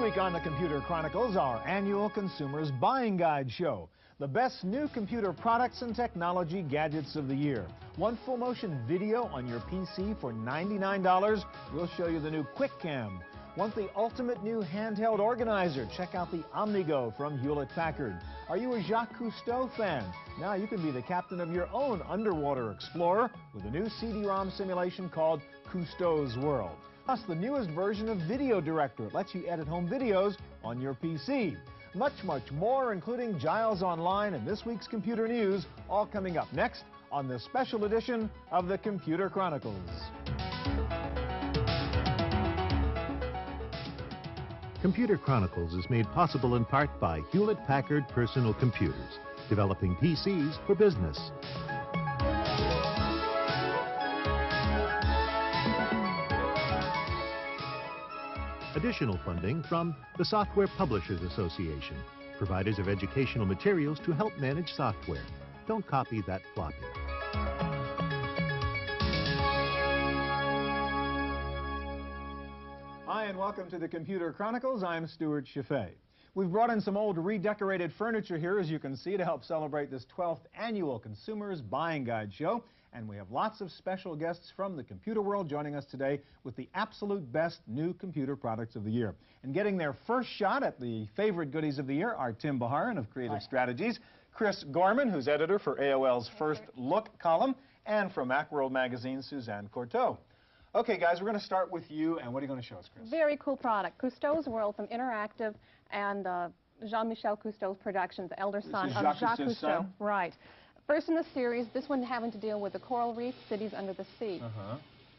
week on the Computer Chronicles, our annual Consumers Buying Guide show. The best new computer products and technology gadgets of the year. Want full motion video on your PC for $99? We'll show you the new QuickCam. Want the ultimate new handheld organizer? Check out the OmniGo from Hewlett-Packard. Are you a Jacques Cousteau fan? Now you can be the captain of your own underwater explorer with a new CD-ROM simulation called Cousteaus World. Plus the newest version of Video Director. It lets you edit home videos on your PC. Much more, including Giles Online and this week's computer news, all coming up next on this special edition of the Computer Chronicles. Computer Chronicles is made possible in part by Hewlett-Packard Personal Computers, developing PCs for business. Additional funding from the Software Publishers Association, providers of educational materials to help manage software. Don't copy that floppy. Hi, and welcome to the Computer Chronicles. I'm Stewart Cheifet. We've brought in some old redecorated furniture here, as you can see, to help celebrate this 12th annual Consumers Buying Guide show. And we have lots of special guests from the computer world joining us today with the absolute best new computer products of the year. And getting their first shot at the favorite goodies of the year are Tim Baharin of Creative Strategies, Chris Gorman, who's editor for AOL's First Look column, and from Macworld Magazine, Suzanne Courteau. Okay, guys, we're going to start with you, and what are you going to show us, Chris? Very cool product. Cousteaus World from Interactive and Jean-Michel Cousteau's Productions, the elder son of Jacques Cousteau. Right. First in the series, this one having to deal with the coral reef, cities under the sea.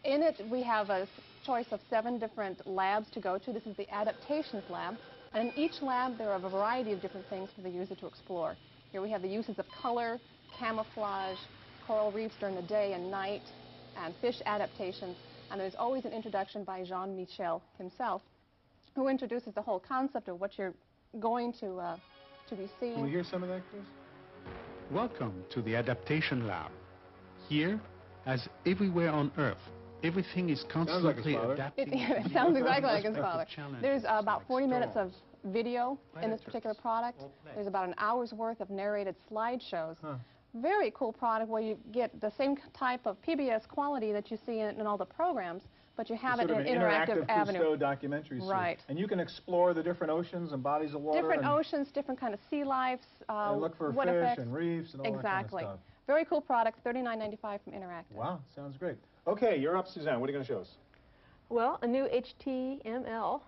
In it, we have a choice of 7 different labs to go to. This is the Adaptations Lab. And in each lab, there are a variety of different things for the user to explore. Here we have the uses of color, camouflage, coral reefs during the day and night, and fish adaptations. And there's always an introduction by Jean-Michel himself, who introduces the whole concept of what you're going to be seeing. Can we hear some of that, Chris? Welcome to the Adaptation Lab. Here, as everywhere on Earth, everything is constantly adapting. It sounds exactly like his father. There's about 40 minutes of video in this particular product. There's about an hour's worth of narrated slideshows. Very cool product where you get the same type of PBS quality that you see in all the programs, but you have it in an interactive avenue. Cousteau documentary series. Right. And you can explore the different oceans and bodies of water. Different oceans, different kind of sea lives. And look for fish effects. and reefs and all that kind of stuff. Very cool product, $39.95 from Interactive. Wow, sounds great. Okay, you're up, Suzanne. What are you going to show us? Well, a new HTML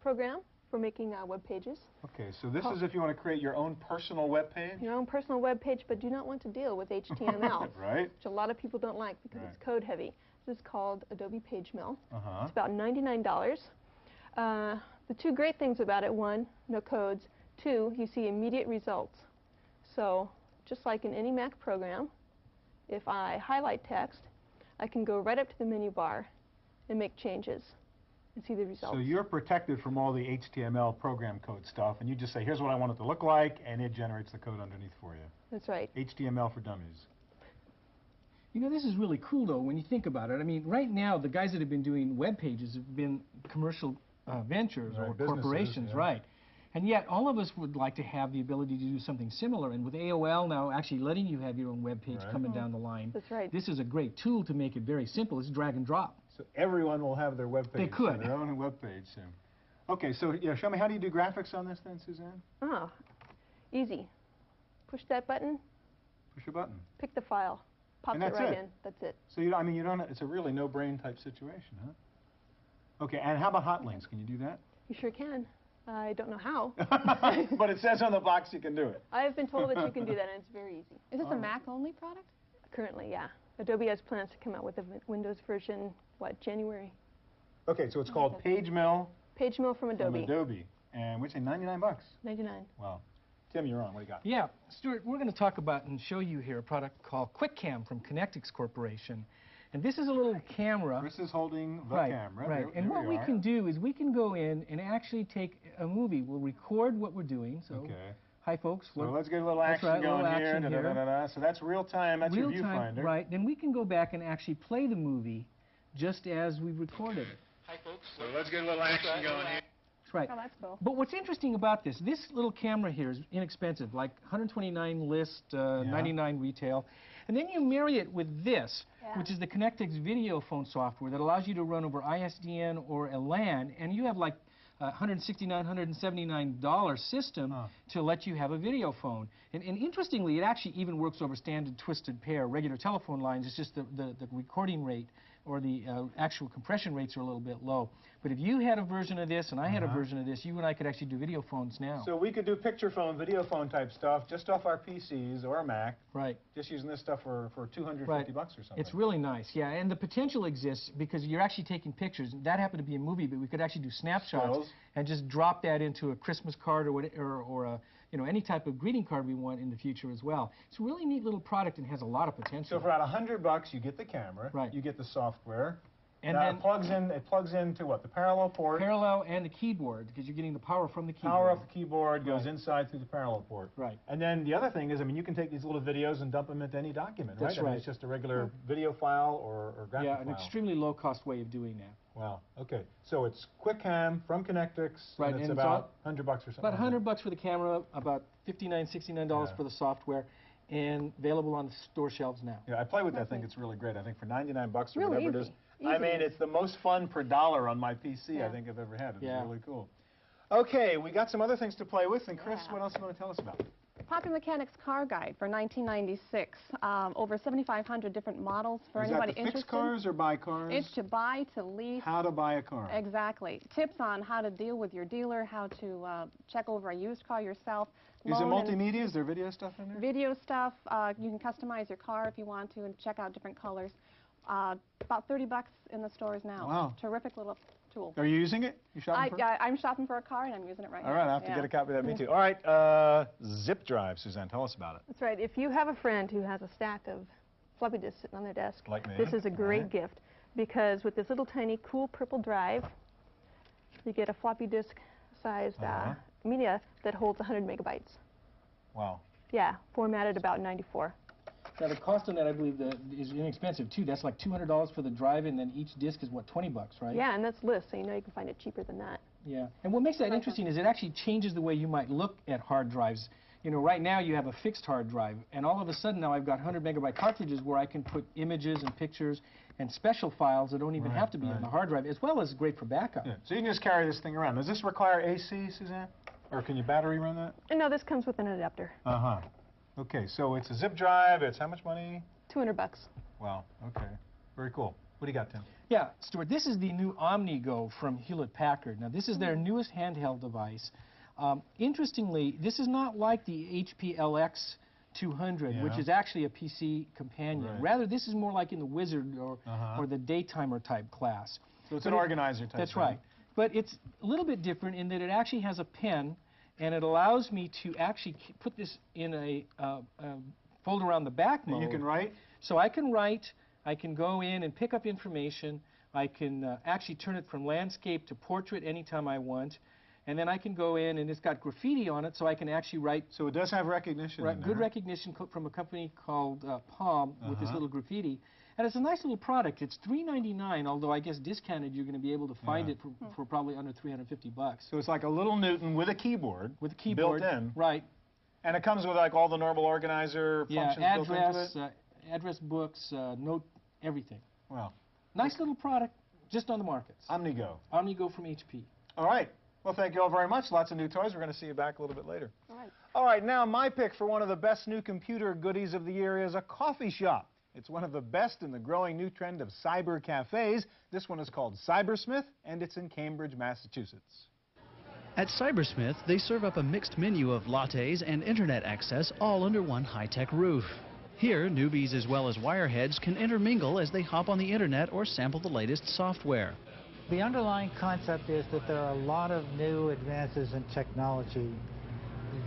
program for making web pages. Okay, so this is if you want to create your own personal web page? Your own personal web page, but do not want to deal with HTML. Right. Which a lot of people don't like because it's code heavy. This is called Adobe PageMill. It's about $99. The 2 great things about it: 1, no codes; 2, you see immediate results. So just like in any Mac program, if I highlight text, I can go right up to the menu bar and make changes and see the results. So you're protected from all the HTML program code stuff, and you just say, here's what I want it to look like, and it generates the code underneath for you. That's right. HTML for dummies. You know, this is really cool, though, when you think about it. I mean, right now, the guys that have been doing web pages have been commercial ventures or corporations, right? And yet, all of us would like to have the ability to do something similar. And with AOL now actually letting you have your own web page coming down the line, that's right. This is a great tool to make it very simple. It's drag and drop. So everyone will have their web page. They could. Their own web page soon. Okay, so yeah, show me, how do you do graphics on this then, Suzanne? Oh, easy. Push that button. Push a button. Pick the file. Pops it right in. That's it. So you, I mean, you don't. It's a really no-brain type situation, huh? Okay, and how about hot links? Can you do that? You sure can. I don't know how. But it says on the box you can do it. I have been told that you can do that, and it's very easy. Is this a Mac-only product? Currently, yeah. Adobe has plans to come out with a Windows version, what, January? Okay, so it's called PageMill. PageMill from Adobe. From Adobe. And we say 99 bucks. 99. Wow. Tim, you're on. What do you got? Yeah, Stuart, we're going to talk about and show you here a product called QuickCam from Connectix Corporation. And this is a little camera. Chris is holding the camera. Right, and what we can do is we can go in and actually take a movie. We'll record what we're doing. So, hi, folks. So let's get a little action going here. So that's real time. That's your viewfinder. Right. Then we can go back and actually play the movie just as we recorded it. Hi, folks. So let's get a little action going here. That's right. Oh, that's cool. But what's interesting about this little camera here is inexpensive, like 129 list, 99 retail. And then you marry it with this, which is the Connectix video phone software that allows you to run over ISDN or a LAN, and you have like $169, $179 system to let you have a video phone. And interestingly, it actually even works over standard twisted pair, regular telephone lines. It's just the recording rate or the actual compression rates are a little bit low. But if you had a version of this and I had a version of this, you and I could actually do video phones now. So we could do picture phone, video phone type stuff just off our PCs or a Mac. Right. Just using this stuff for $250 or something. It's really nice, yeah. And the potential exists because you're actually taking pictures. That happened to be a movie, but we could actually do snapshots and just drop that into a Christmas card or a, you know, any type of greeting card we want in the future as well. It's a really neat little product and has a lot of potential. So for about $100, you get the camera, you get the software, and then it plugs into what? The parallel port. Parallel and the keyboard, because you're getting the power from the keyboard. Power off the keyboard goes inside through the parallel port. Right. And then the other thing is, I mean, you can take these little videos and dump them into any document, right? That's right. I mean, it's just a regular video file or graphic file. Yeah, an extremely low-cost way of doing that. Wow. Okay. So it's QuickCam from Connectix, and it's about $100 or something. About $100 for the camera, about $59, $69 for the software, and available on the store shelves now. Yeah, I play with that thing. It's really great. I think for 99 bucks or really whatever easy. it is. I mean, it's the most fun per dollar on my PC I think I've ever had. It's really cool. Okay, we got some other things to play with, and Chris, what else do you want to tell us about? Popular Mechanics Car Guide for 1996. Over 7,500 different models for anybody interested. Is that to fix cars or buy cars? It's to buy, to lease. How to buy a car. Exactly. Tips on how to deal with your dealer, how to check over a used car yourself. Is it multimedia? Is there video stuff in there? Video stuff. You can customize your car if you want to and check out different colors. About $30 in the stores now. Wow. Terrific little tool. Are you using it? You shopping for it? I'm shopping for a car and I'm using it right now. All right, I have to get a copy of that. Me too. All right, zip drive, Suzanne, tell us about it. That's right. If you have a friend who has a stack of floppy disks sitting on their desk, like me, this is a great gift because with this little tiny cool purple drive, you get a floppy disk sized media that holds 100 megabytes. Wow. Yeah, formatted about 94. Now the cost on that, I believe, is inexpensive too. That's like $200 for the drive, and then each disc is what, $20, right? Yeah, and that's list, so you know you can find it cheaper than that. Yeah, and what makes that interesting is it actually changes the way you might look at hard drives. You know, right now you have a fixed hard drive, and all of a sudden now I've got 100 megabyte cartridges where I can put images and pictures and special files that don't even have to be in the hard drive, as well as great for backup. Yeah. So you can just carry this thing around. Does this require AC, Suzanne? Or can you battery run that? No, this comes with an adapter. Uh-huh. Okay, so it's a zip drive. It's how much money? $200. Wow, okay. Very cool. What do you got, Tim? Yeah, Stuart, this is the new OmniGo from Hewlett-Packard. Now, this is their newest handheld device. Interestingly, this is not like the HP LX 200, which is actually a PC companion. Rather, this is more like in the Wizard or the Daytimer type class. So it's an organizer type. That's right. But it's a little bit different in that it actually has a pen, and it allows me to actually put this in a fold around the back mode. And you can write? So I can write, I can go in and pick up information, I can actually turn it from landscape to portrait anytime I want, and then I can go in and it's got graffiti on it so I can actually write. So it does have recognition in there. Good recognition from a company called Palm with this little graffiti. And it's a nice little product. It's $3.99, although I guess discounted you're going to be able to find it for probably under $350. So it's like a little Newton with a keyboard. With a keyboard. Built in. Right. And it comes with like all the normal organizer functions built into it? Address books, note, everything. Wow. Nice little product, just on the markets. OmniGo. OmniGo from HP. All right. Well, thank you all very much. Lots of new toys. We're going to see you back a little bit later. All right. All right, now my pick for one of the best new computer goodies of the year is a coffee shop. It's one of the best in the growing new trend of cyber cafes. This one is called Cybersmith, and it's in Cambridge, Massachusetts. At Cybersmith, they serve up a mixed menu of lattes and internet access all under one high-tech roof. Here, newbies as well as wireheads can intermingle as they hop on the internet or sample the latest software. The underlying concept is that there are a lot of new advances in technology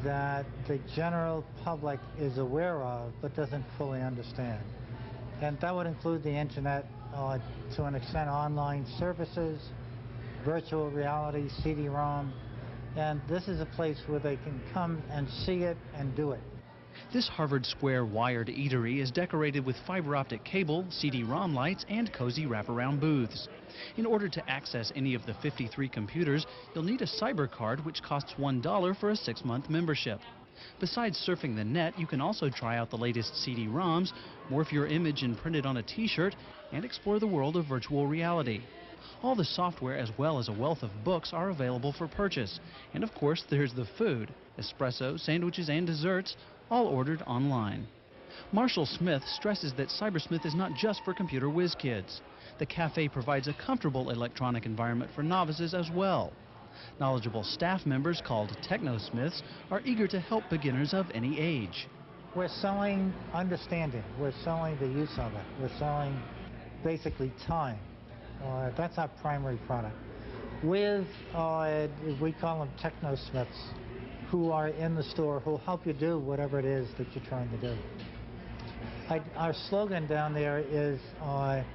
that the general public is aware of but doesn't fully understand. And that would include the internet, to an extent online services, virtual reality, CD-ROM, and this is a place where they can come and see it and do it. This Harvard Square wired eatery is decorated with fiber optic cable, CD-ROM lights, and cozy wraparound booths. In order to access any of the 53 computers, you'll need a cyber card, which costs $1 for a 6-month membership. Besides surfing the net, you can also try out the latest CD-ROMs, morph your image and print it on a t-shirt, and explore the world of virtual reality. All the software as well as a wealth of books are available for purchase. And of course, there's the food, espresso, sandwiches, and desserts, all ordered online. Marshall Smith stresses that Cybersmith is not just for computer whiz kids. The cafe provides a comfortable electronic environment for novices as well. Knowledgeable staff members called Technosmiths are eager to help beginners of any age. We're selling understanding. We're selling the use of it. We're selling basically time. That's our primary product. With, we call them Technosmiths, who are in the store, who will help you do whatever it is that you're trying to do. Our slogan down there is, I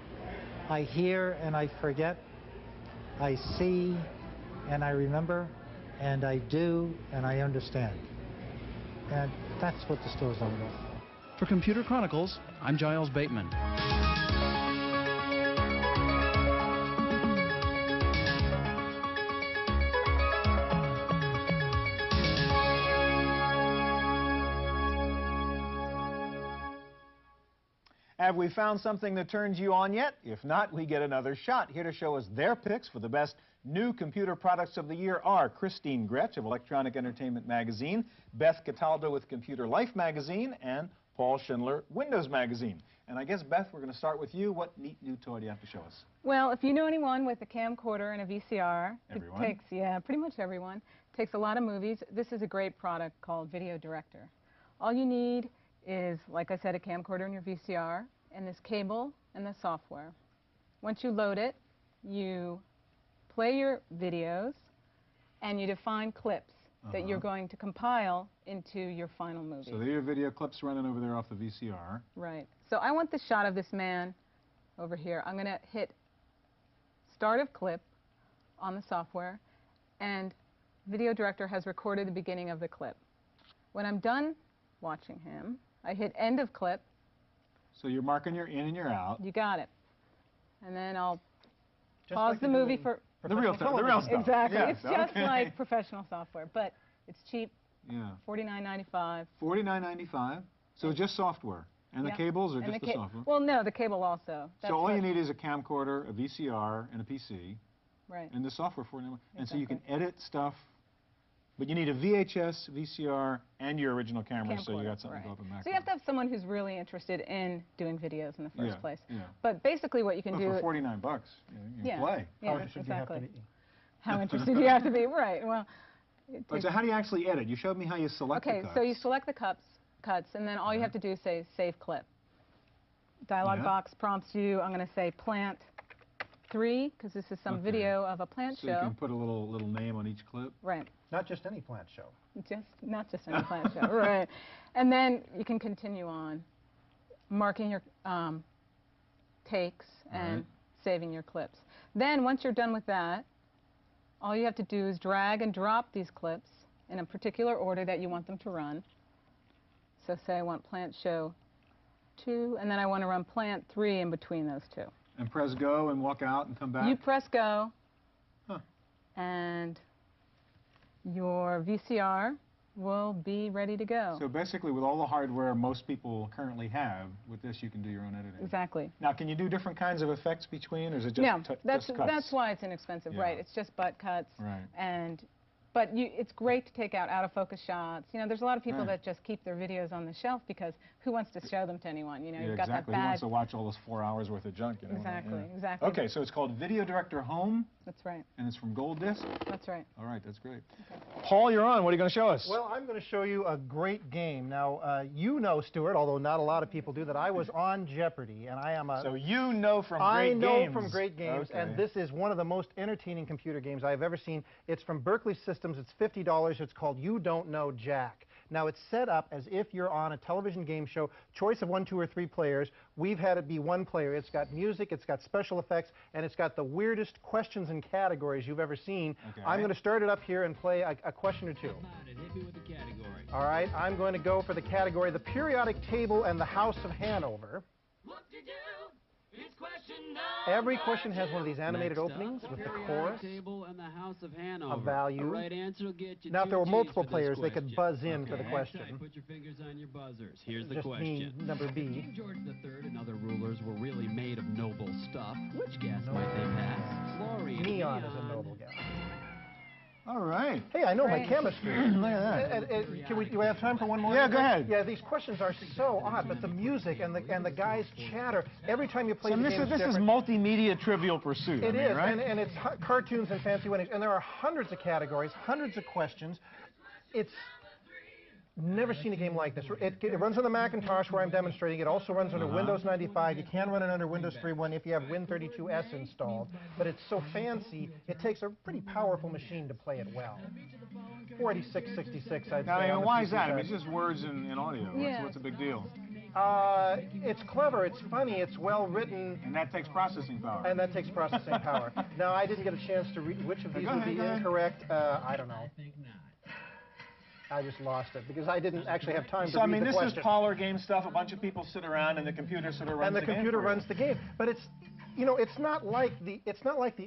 hear and I forget, I see and I remember, and I do and I understand. And that's what the store's all about. For Computer Chronicles, I'm Giles Bateman. Have we found something that turns you on yet? If not, we get another shot. Here to show us their picks for the best new computer products of the year are Christine Gretsch of Electronic Entertainment Magazine, Beth Cataldo with Computer Life Magazine, and Paul Schindler, Windows Magazine. And I guess, Beth, we're going to start with you. What neat new toy do you have to show us? Well, if you know anyone with a camcorder and a VCR, everyone? It takes, yeah, pretty much everyone, takes a lot of movies. This is a great product called Video Director. All you need is, like I said, a camcorder and your VCR, and this cable and the software. Once you load it, you play your videos, and you define clips that you're going to compile into your final movie. So there are your video clips running over there off the VCR. Right. So I want the shot of this man over here. I'm going to hit Start of Clip on the software, and Video Director has recorded the beginning of the clip. When I'm done watching him, I hit End of Clip. So you're marking your in and your out. You got it. And then I'll pause the movie for the real stuff. Exactly. Yes, it's just like professional software, but it's cheap. Yeah. $49.95. $49.95. So just software. And the cables, or just the software? Well, no, the cable also. So all you need is a camcorder, a VCR, and a PC. Right. And the software for it. And so you can edit stuff. But you need a VHS, VCR, and your original camera, so you got something to go up and back. So you have to have someone who's really interested in doing videos in the first place. Yeah. But basically what you can do... for 49 bucks, you can play. Yeah, exactly. How interested do you have to be? Right. Well, so how do you actually edit? You showed me how you select the cuts. Okay, so you select the cuts, and then all you have to do is say Save Clip. Dialog box prompts you. I'm going to say Plant 3, because this is some video of a plant show. So you can put a little name on each clip? Right. Not just any plant show. Not just any plant show, right. And then you can continue on marking your takes and saving your clips. Then once you're done with that, all you have to do is drag and drop these clips in a particular order that you want them to run. So say I want plant show 2, and then I want to run plant 3 in between those two. And press go and walk out and come back? You press go, and your VCR will be ready to go. So basically, with all the hardware most people currently have, with this you can do your own editing. Exactly. Now, can you do different kinds of effects between, or is it just just cuts? That's why it's inexpensive, right? It's just butt cuts. Right. But it's great to take out out-of-focus shots. You know, there's a lot of people that just keep their videos on the shelf because who wants to show them to anyone? You know, you've got that bad... Who wants to watch all those 4 hours worth of junk? You know, Exactly. Okay, so it's called Video Director Home. That's right. And it's from Gold Disc? That's right. All right, that's great. Okay. Paul, you're on. What are you going to show us? Well, I'm going to show you a great game. Now, you know, Stewart, although not a lot of people do, that I was on Jeopardy, and I am a... So you know from great games. I know from great games, and this is one of the most entertaining computer games I've ever seen. It's from Berkeley Systems. It's $50. It's called You Don't Know Jack. Now, it's set up as if you're on a television game show, choice of 1, 2, or 3 players. We've had it be 1 player. It's got music, it's got special effects, and it's got the weirdest questions and categories you've ever seen. I'm going to start it up here and play a question or two. All right, I'm going to go for the category, the periodic table and the House of Hanover. Every question has one of these animated openings with the chorus, a value. Now, if there were multiple players, they could buzz in for the question. Put your fingers on your buzzers. Here's the Just question. me, number B. King George III and other rulers were really made of noble stuff. Which gas might they pass? Fluorine. Neon is a noble gas. All right. Hey, I know my chemistry. Look at that. Do we have time for one more? Yeah, go ahead. Yeah, these questions are so odd, but the music and the guys' chatter every time you play the game this is multimedia Trivial Pursuit. It is, right? and it's cartoons and fancy winnings, and there are hundreds of categories, hundreds of questions. It's never seen a game like this. It runs on the Macintosh where I'm demonstrating. It also runs under Windows 95. You can run it under Windows 3.1 if you have Win32s installed. But it's so fancy, it takes a pretty powerful machine to play it well. 4666, I'd say. Now, why is that? I mean, it's just words and audio. Yeah. What's the big deal? It's clever, it's funny, it's well written. And that takes processing power. And that takes processing power. Now, I didn't get a chance to read which of these would be incorrect. I don't know. I just lost it because I didn't actually have time to read the question. So, I mean, this is parlor game stuff. A bunch of people sit around and the computer sort of runs the game. And the computer runs the game. But it's, you know, it's not like the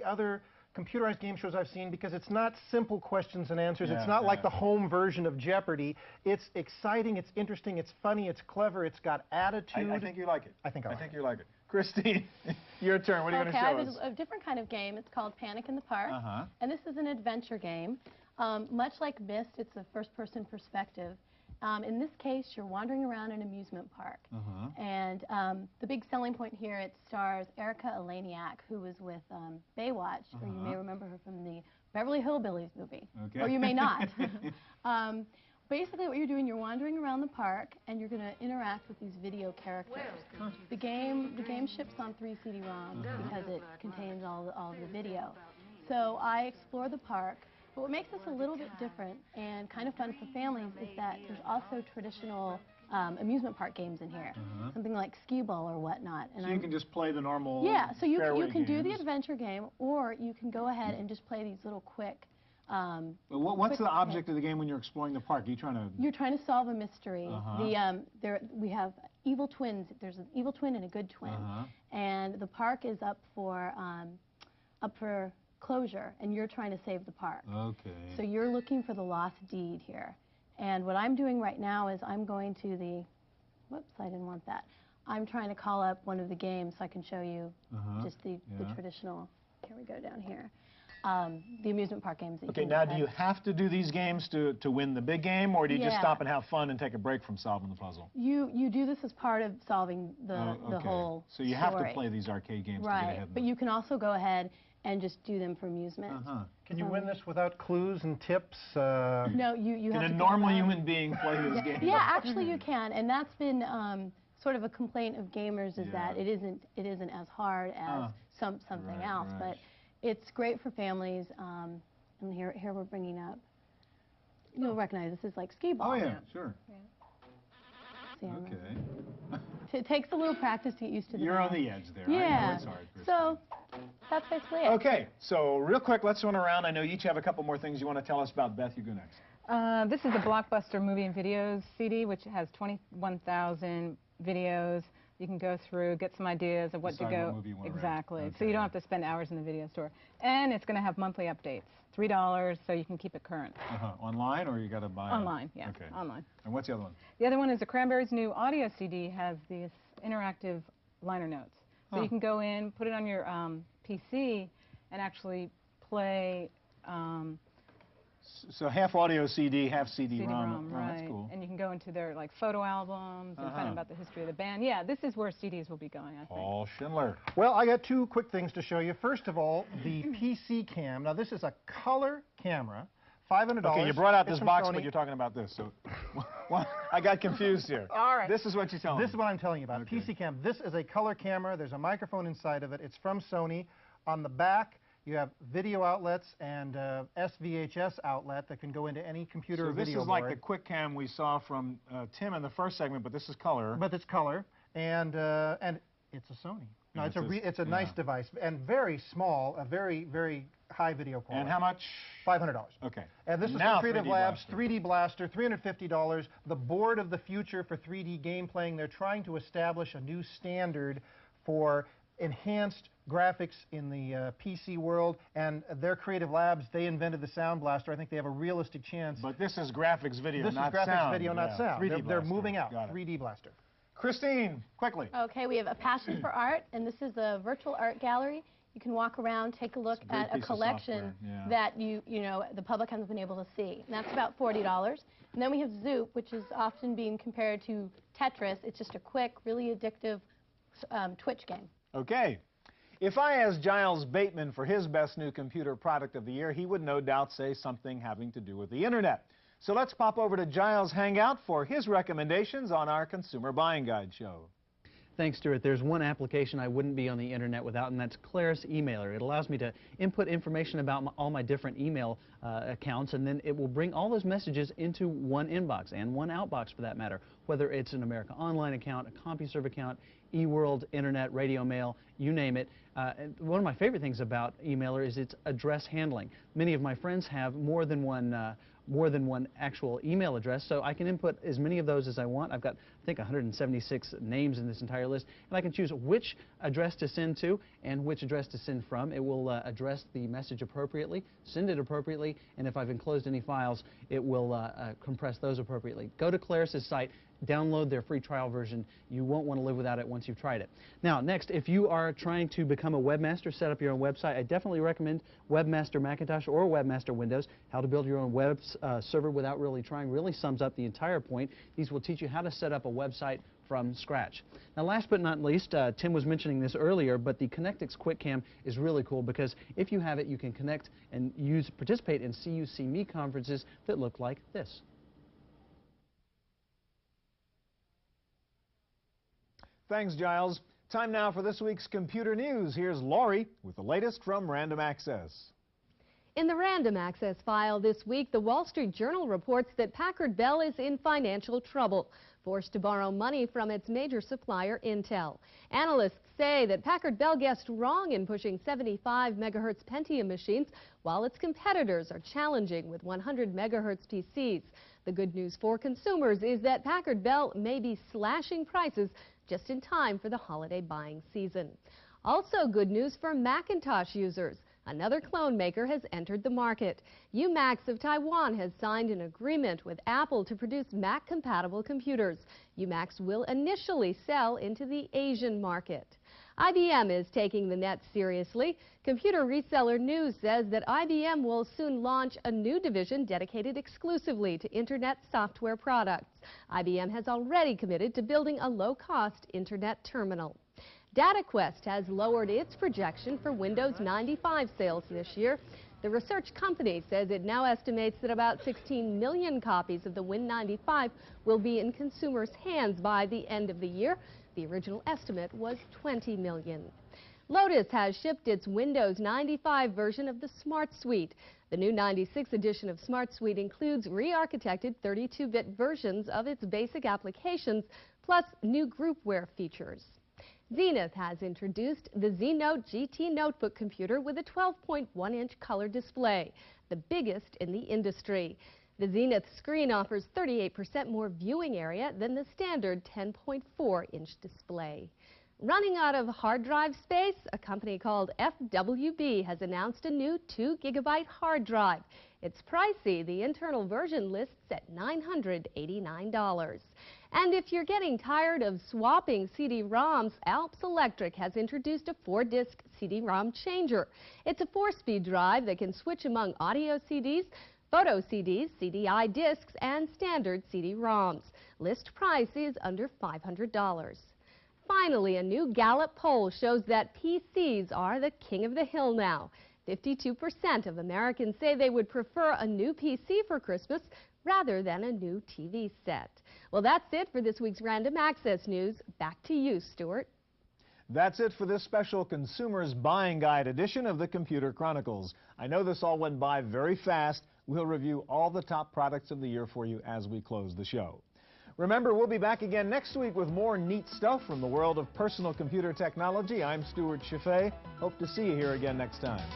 other computerized game shows I've seen because it's not simple questions and answers. It's not like the home version of Jeopardy. It's exciting, it's interesting, it's funny, it's clever, it's got attitude. I think you like it. I think you like it. Christine, your turn. What are you going to show us? I have a different kind of game. It's called Panic in the Park. And this is an adventure game. Much like Myst, it's a first-person perspective. In this case, you're wandering around an amusement park. And the big selling point here, it stars Erica Eleniak, who was with Baywatch, or you may remember her from the Beverly Hillbillies movie, or you may not. Basically, what you're doing, you're wandering around the park, and you're going to interact with these video characters. The game ships on 3 CD-ROMs because it contains all of the video. So I explore the park. But what makes this a little bit different and kind of fun for families is that there's also traditional amusement park games in here, something like skee ball or whatnot. And so you can just play the normal so you can do the adventure game, or you can go ahead and just play these little quick. What's the object of the game when you're exploring the park? Are you trying to? You're trying to solve a mystery. We have evil twins. There's an evil twin and a good twin, and the park is up for closure, and you're trying to save the park. Okay. So you're looking for the lost deed here. And what I'm doing right now is I'm going to the, whoops, I didn't want that. I'm trying to call up one of the games so I can show you just the traditional, here we go down here, the amusement park games. That now do you have to do these games to win the big game, or do you just stop and have fun and take a break from solving the puzzle? You do this as part of solving the whole So you have to play these arcade games to get ahead. But you can also go ahead and just do them for amusement. Can you win this without clues and tips? No, you have to. Can a normal human being play this game? Yeah, actually you can, and that's been sort of a complaint of gamers is that it isn't as hard as something else, but it's great for families. And here we're bringing up. You'll recognize this is like skee ball. Oh yeah, sure. It takes a little practice to get used to the You're on the edge there. Yeah. I know it's hard. So that's basically it. Okay, so real quick, let's run around. I know you each have a couple more things you want to tell us about. Beth, you go next. This is a Blockbuster Movie and Videos CD, which has 21,000 videos. You can go through, get some ideas of what to go. Exactly. So you don't have to spend hours in the video store. And it's going to have monthly updates. $3, so you can keep it current. Online, or you got to buy it? Online, yeah. Online. And what's the other one? The other one is the Cranberries' new audio CD. Has these interactive liner notes. So you can go in, put it on your PC, and actually play. So half audio CD, half CD-ROM. Right. That's cool. And you can go into their photo albums and find out about the history of the band. Yeah, this is where CDs will be going, I think. Paul Schindler. Well, I got two quick things to show you. First of all, the PC Cam. Now, this is a color camera, $500. Okay, you brought out this box, but you're talking about this. So, I got confused here. All right. This is what you're telling me. This is what I'm telling you about. PC Cam. This is a color camera. There's a microphone inside of it. It's from Sony. On the back, you have video outlets and SVHS outlet that can go into any computer or video board. So this is like the QuickCam we saw from Tim in the first segment, but this is color. But it's color, and it's a Sony. No, it's a nice device and very small, a very high video quality. And how much? $500. Okay. And this is from Creative Labs, 3D Blaster, $350. The board of the future for 3D game playing. They're trying to establish a new standard for enhanced graphics in the PC world, and their Creative Labs, they invented the Sound Blaster. I think they have a realistic chance. But this is graphics video, not sound. This is graphics video, not sound. They're moving out. 3D Blaster. Christine, quickly. Okay, we have a passion for art, and this is the virtual art gallery. You can walk around, take a look at a collection that the public hasn't been able to see. And that's about $40. And then we have Zoop, which is often being compared to Tetris. It's just a quick, really addictive Twitch game. Okay. If I asked Giles Bateman for his best new computer product of the year, he would no doubt say something having to do with the Internet. So let's pop over to Giles' Hangout for his recommendations on our Consumer Buying Guide show. Thanks, Stewart. There's one application I wouldn't be on the Internet without, and that's Claris Emailer. It allows me to input information about all my different email accounts, and then it will bring all those messages into one inbox and one outbox for that matter, whether it's an America Online account, a CompuServe account, eWorld, Internet, Radio Mail, you name it. One of my favorite things about Emailer is its address handling. Many of my friends have more than one actual email address, so I can input as many of those as I want. I've got, I think, 176 names in this entire list, and I can choose which address to send to and which address to send from. It will address the message appropriately, send it appropriately, and if I've enclosed any files, it will compress those appropriately. Go to Claris' site, download their free trial version. You won't want to live without it once you've tried it. Now, next, if you are trying to become a webmaster, set up your own website, I definitely recommend Webmaster Macintosh or Webmaster Windows. How to build your own web server without really trying really sums up the entire point. These will teach you how to set up a website from scratch. Now, last but not least, Tim was mentioning this earlier, but the Connectix QuickCam is really cool because if you have it, you can connect and participate in See You, See Me conferences that look like this. Thanks, Giles. Time now for this week's computer news. Here's Laurie with the latest from Random Access. In the Random Access file this week, the Wall Street Journal reports that Packard Bell is in financial trouble, forced to borrow money from its major supplier, Intel. Analysts say that Packard Bell guessed wrong in pushing 75 megahertz Pentium machines, while its competitors are challenging with 100 megahertz PCs. The good news for consumers is that Packard Bell may be slashing prices just in time for the holiday buying season. Also good news for Macintosh users. Another clone maker has entered the market. Umax of Taiwan has signed an agreement with Apple to produce Mac-compatible computers. Umax will initially sell into the Asian market. IBM is taking the net seriously. Computer Reseller News says that IBM will soon launch a new division dedicated exclusively to Internet software products. IBM has already committed to building a low-cost Internet terminal. DataQuest has lowered its projection for Windows 95 sales this year. The research company says it now estimates that about 16 million copies of the Win95 will be in consumers' hands by the end of the year. The original estimate was 20 million. Lotus has shipped its Windows 95 version of the Smart Suite. The new 96 edition of Smart Suite includes re-architected 32-bit versions of its basic applications, plus new groupware features. Zenith has introduced the Z-Note GT notebook computer with a 12.1-inch color display, the biggest in the industry. The Zenith screen offers 38% more viewing area than the standard 10.4-inch display. Running out of hard drive space, a company called FWB has announced a new 2-gigabyte hard drive. It's pricey. The internal version lists at $989. And if you're getting tired of swapping CD-ROMs, Alps Electric has introduced a 4-disc CD-ROM changer. It's a 4-speed drive that can switch among audio CDs, photo CDs, CDI discs, and standard CD-ROMs. List price is under $500. Finally, a new Gallup poll shows that PCs are the king of the hill now. 52% of Americans say they would prefer a new PC for Christmas rather than a new TV set. Well, that's it for this week's Random Access News. Back to you, Stewart. That's it for this special Consumer's Buying Guide edition of the Computer Chronicles. I know this all went by very fast. We'll review all the top products of the year for you as we close the show. Remember, we'll be back again next week with more neat stuff from the world of personal computer technology. I'm Stewart Cheifet. Hope to see you here again next time.